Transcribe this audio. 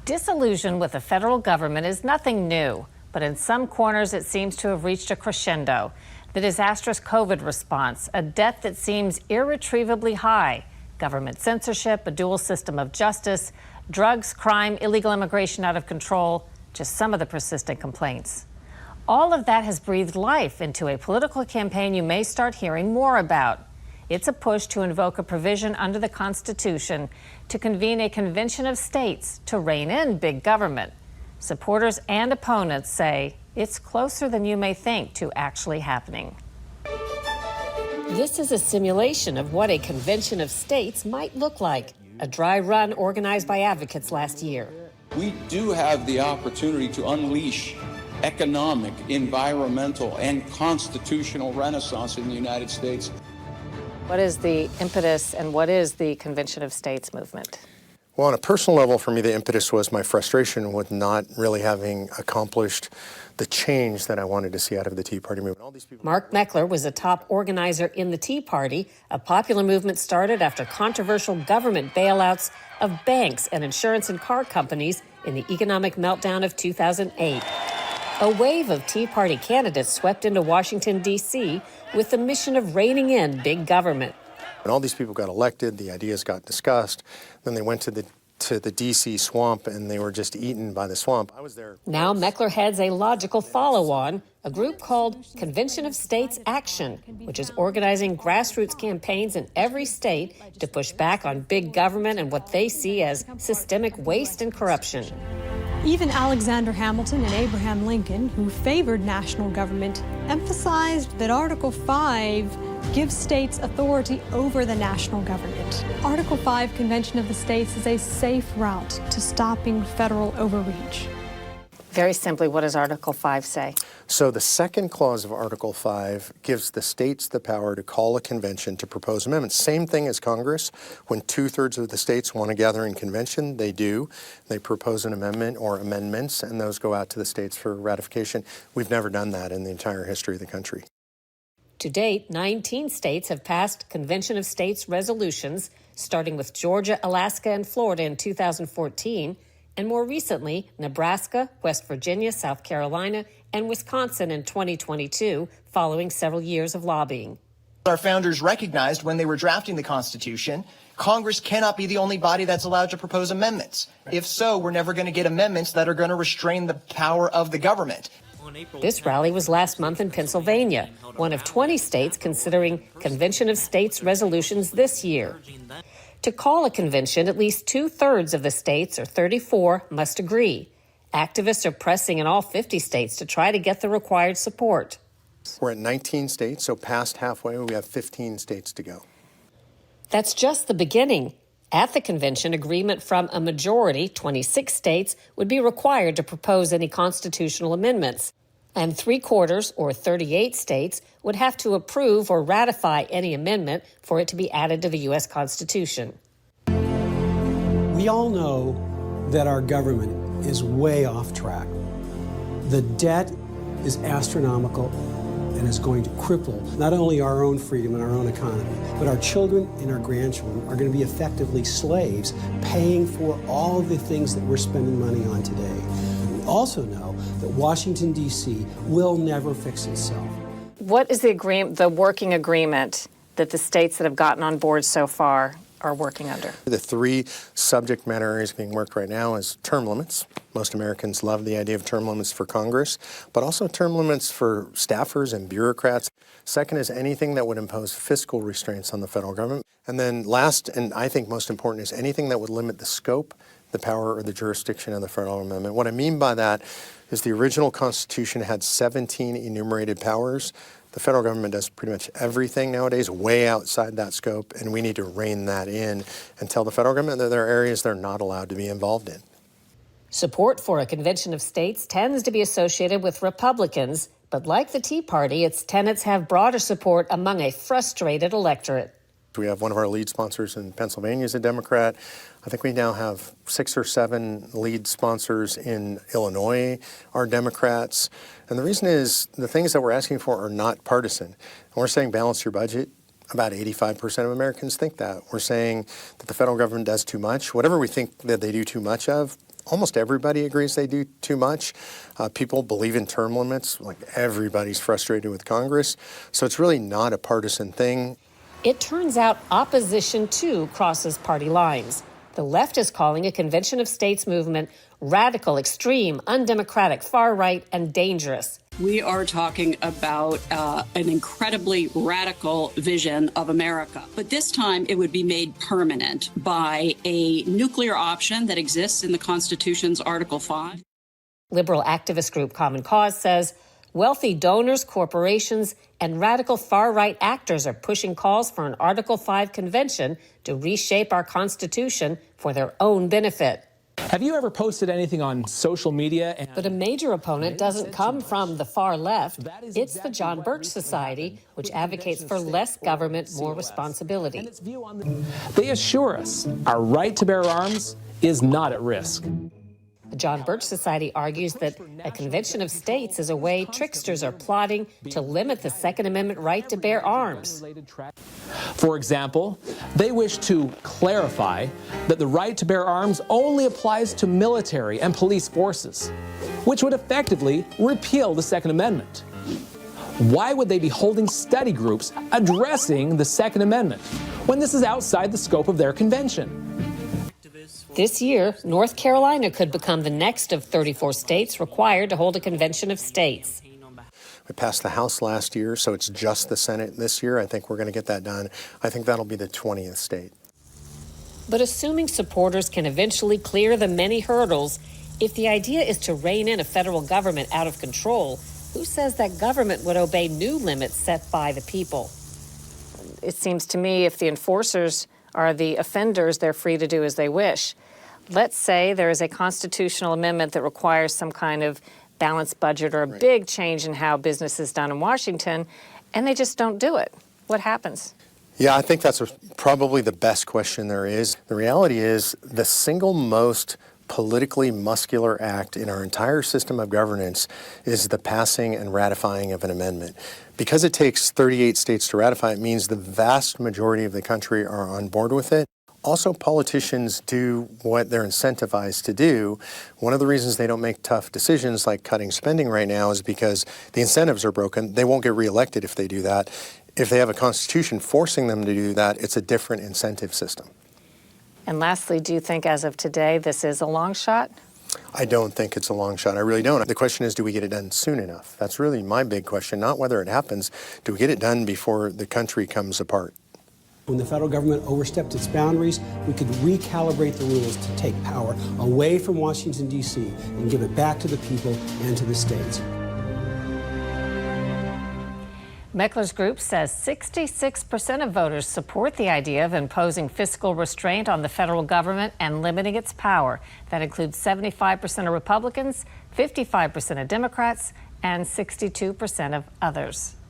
Disillusion with the federal government is nothing new, but in some corners it seems to have reached a crescendo. The disastrous COVID response, a debt that seems irretrievably high, government censorship, a dual system of justice, drugs, crime, illegal immigration out of control, just some of the persistent complaints. All of that has breathed life into a political campaign you may start hearing more about. It's a push to invoke a provision under the Constitution to convene a convention of states to rein in big government. Supporters and opponents say it's closer than you may think to actually happening. This is a simulation of what a convention of states might look like, a dry run organized by advocates last year. We do have the opportunity to unleash economic, environmental, and constitutional renaissance in the United States. What is the impetus and what is the Convention of States movement? Well, on a personal level, for me, the impetus was my frustration with not really having accomplished the change that I wanted to see out of the Tea Party movement. All these people. Mark Meckler was a top organizer in the Tea Party, a popular movement started after controversial government bailouts of banks and insurance and car companies in the economic meltdown of 2008. A wave of Tea Party candidates swept into Washington, D.C. with the mission of reining in big government. When all these people got elected, the ideas got discussed, then they went to the D.C. swamp and they were just eaten by the swamp. I was there. Now Meckler heads a logical follow-on, a group called Convention of States Action, which is organizing grassroots campaigns in every state to push back on big government and what they see as systemic waste and corruption. Even Alexander Hamilton and Abraham Lincoln, who favored national government, emphasized that Article 5 gives states authority over the national government. Article 5 Convention of the States is a safe route to stopping federal overreach. Very simply, what does Article 5 say? So the second clause of Article 5 gives the states the power to call a convention to propose amendments. Same thing as Congress. When 2/3 of the states want to gather in convention, they do. They propose an amendment or amendments, and those go out to the states for ratification. We've never done that in the entire history of the country. To date, 19 states have passed Convention of States resolutions, starting with Georgia, Alaska, and Florida in 2014, and more recently, Nebraska, West Virginia, South Carolina, and Wisconsin in 2022, following several years of lobbying. Our founders recognized when they were drafting the Constitution, Congress cannot be the only body that's allowed to propose amendments. If so, we're never going to get amendments that are going to restrain the power of the government. This rally was last month in Pennsylvania, one of 20 states considering Convention of States resolutions this year. To call a convention, at least 2/3 of the states, or 34, must agree. Activists are pressing in all 50 states to try to get the required support. We're at 19 states, so past halfway, we have 15 states to go. That's just the beginning. At the convention, agreement from a majority, 26 states, would be required to propose any constitutional amendments. And 3/4, or 38 states, would have to approve or ratify any amendment for it to be added to the U.S. Constitution. We all know that our government is way off track. The debt is astronomical and is going to cripple not only our own freedom and our own economy, but our children and our grandchildren are going to be effectively slaves paying for all the things that we're spending money on today. We also know that Washington, D.C. will never fix itself. What is the working agreement that the states that have gotten on board so far are working under? The 3 subject matter areas being worked right now is term limits. Most Americans love the idea of term limits for Congress, but also term limits for staffers and bureaucrats. Second is anything that would impose fiscal restraints on the federal government. And then last, and I think most important, is anything that would limit the scope, the power, or the jurisdiction of the federal amendment. What I mean by that is the original Constitution had 17 enumerated powers. The federal government does pretty much everything nowadays way outside that scope, and we need to rein that in and tell the federal government that there are areas they're not allowed to be involved in. Support for a convention of states tends to be associated with Republicans, but like the Tea Party, its tenets have broader support among a frustrated electorate. We have one of our lead sponsors in Pennsylvania is a Democrat. I think we now have 6 or 7 lead sponsors in Illinois are Democrats. And the reason is the things that we're asking for are not partisan. And we're saying balance your budget. About 85% of Americans think that. We're saying that the federal government does too much. Whatever we think that they do too much of, almost everybody agrees they do too much. People believe in term limits, like everybody's frustrated with Congress. So it's really not a partisan thing. It turns out opposition, too, crosses party lines. The left is calling a convention of states movement radical, extreme, undemocratic, far-right, and dangerous. We are talking about an incredibly radical vision of America. But this time it would be made permanent by a nuclear option that exists in the Constitution's Article 5. Liberal activist group Common Cause says wealthy donors, corporations, and radical far-right actors are pushing calls for an Article 5 convention to reshape our Constitution for their own benefit. Have you ever posted anything on social media? But a major opponent doesn't come from the far left. It's the John Birch Society, which advocates for less government, more responsibility. They assure us our right to bear arms is not at risk. The John Birch Society argues that a convention of states is a way tricksters are plotting to limit the Second Amendment right to bear arms. For example, they wish to clarify that the right to bear arms only applies to military and police forces, which would effectively repeal the Second Amendment. Why would they be holding study groups addressing the Second Amendment when this is outside the scope of their convention? This year, North Carolina could become the next of 34 states required to hold a convention of states. We passed the House last year, so it's just the Senate this year. I think we're going to get that done. I think that'll be the 20th state. But assuming supporters can eventually clear the many hurdles, if the idea is to rein in a federal government out of control, who says that government would obey new limits set by the people? It seems to me if the enforcers are the offenders, they're free to do as they wish. Let's say there is a constitutional amendment that requires some kind of balanced budget or a big change in how business is done in Washington, and they just don't do it. What happens? Yeah, I think that's probably the best question there is. The reality is the single most politically muscular act in our entire system of governance is the passing and ratifying of an amendment. Because it takes 38 states to ratify, it means the vast majority of the country are on board with it. Also, politicians do what they're incentivized to do. One of the reasons they don't make tough decisions like cutting spending right now is because the incentives are broken. They won't get reelected if they do that. If they have a constitution forcing them to do that, it's a different incentive system. And lastly, do you think as of today this is a long shot? I don't think it's a long shot. I really don't. The question is, do we get it done soon enough? That's really my big question, not whether it happens. Do we get it done before the country comes apart? When the federal government overstepped its boundaries, we could recalibrate the rules to take power away from Washington, D.C. and give it back to the people and to the states. Meckler's group says 66% of voters support the idea of imposing fiscal restraint on the federal government and limiting its power. That includes 75% of Republicans, 55% of Democrats, and 62% of others.